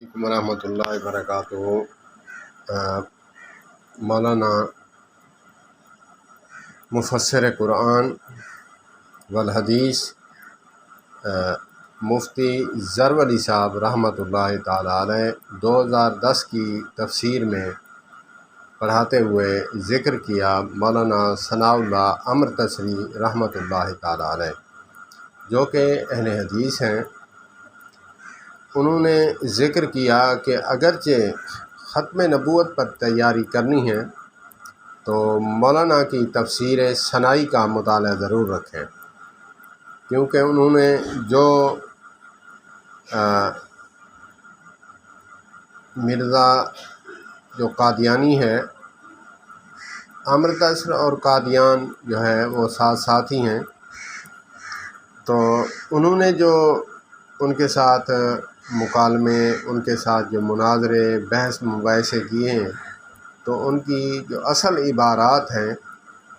ورحمۃ اللہ وبرکاتہ۔ مولانا مفسر قرآن والحدیث مفتی ظفر علی صاحب رحمۃ اللہ تعالیٰ علیہ 2010 کی تفسیر میں پڑھاتے ہوئے ذکر کیا مولانا ثناء اللہ امرتسری رحمۃ اللہ تعالیٰ علیہ، جو کہ اہل حدیث ہیں۔ انہوں نے ذکر کیا کہ اگرچہ ختم نبوت پر تیاری کرنی ہے تو مولانا کی تفسیر ثنائی کا مطالعہ ضرور رکھیں، کیونکہ انہوں نے جو مرزا جو قادیانی ہے، امرتسر اور قادیان جو ہے وہ ساتھ ساتھ ہی ہیں، تو انہوں نے جو ان کے ساتھ مکالمے، ان کے ساتھ جو مناظرے بحث مباحثے کیے ہیں، تو ان کی جو اصل عبارات ہیں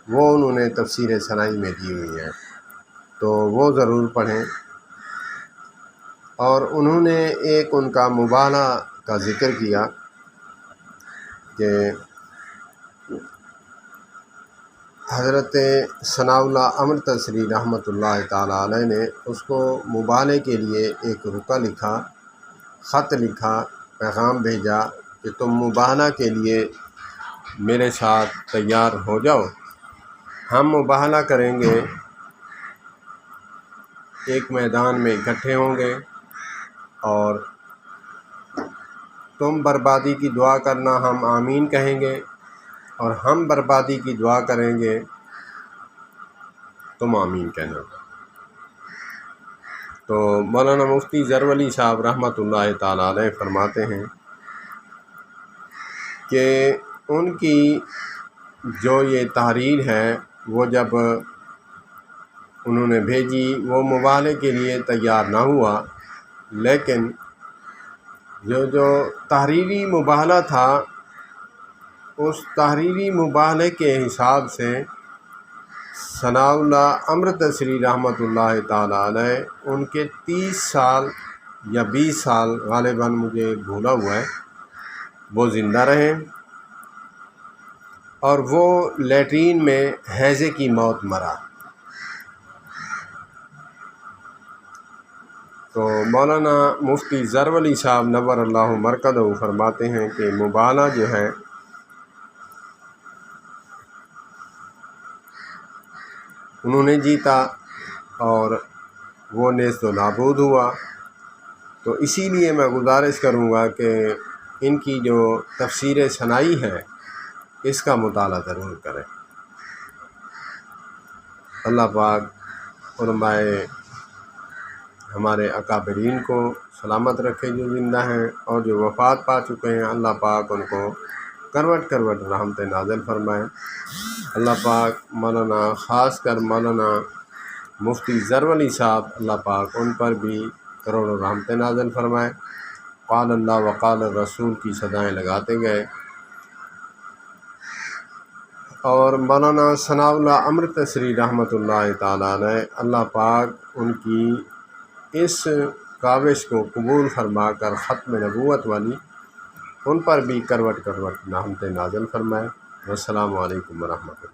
وہ انہوں نے تفسیر ثنائی میں دی ہوئی ہیں، تو وہ ضرور پڑھیں۔ اور انہوں نے ایک ان کا مبالغہ کا ذکر کیا کہ حضرت ثناء اللہ امرتسری رحمۃ اللہ تعالیٰ علیہ نے اس کو مبالغے کے لیے ایک رکا لکھا، خط لکھا، پیغام بھیجا کہ تم مبالغہ کے لیے میرے ساتھ تیار ہو جاؤ، ہم مبالغہ کریں گے، ایک میدان میں اکٹھے ہوں گے اور تم بربادی کی دعا کرنا، ہم آمین کہیں گے، اور ہم بربادی کی دعا کریں گے، تم آمین کہنا۔ تو مولانا مفتی ظفر علی صاحب رحمۃ اللہ تعالیٰ علیہ فرماتے ہیں کہ ان کی جو یہ تحریر ہے وہ جب انہوں نے بھیجی، وہ مبالغے کے لیے تیار نہ ہوا، لیکن جو تحریری مبالغہ تھا، اس تحریری مبالغے کے حساب سے ثناء اللہ امرتسری رحمۃ اللہ تعالیٰ علیہ ان کے 30 سال یا 20 سال غالباً مجھے بھولا ہوا ہے، وہ زندہ رہے، اور وہ لیٹرین میں ہیضے کی موت مرا۔ تو مولانا مفتی ظفر علی صاحب نور اللہ مرکزہ فرماتے ہیں کہ مبالغہ جو ہے انہوں نے جیتا اور وہ نیست و نابود ہوا۔ تو اسی لیے میں گزارش کروں گا کہ ان کی جو تفسیر ثنائی ہے اس کا مطالعہ ضرور کریں۔ اللہ پاک علماء ہمارے اکابرین کو سلامت رکھے جو زندہ ہیں، اور جو وفات پا چکے ہیں اللہ پاک ان کو کروٹ کروٹ رحمت نازل فرمائے۔ اللہ پاک مولانا، خاص کر مولانا مفتی ظفر علی صاحب، اللہ پاک ان پر بھی کروڑوں رحمت نازل فرمائے۔ قال اللہ وقال الرسول کی صدائیں لگاتے گئے، اور مولانا ثناء اللہ امرتسری رحمۃ اللہ تعالیٰ علیہ، اللہ پاک ان کی اس کاوش کو قبول فرما کر ختم نبوت والی ان پر بھی کروٹ کروٹ رحمت نازل فرمائے۔ والسلام علیکم ورحمۃ اللہ۔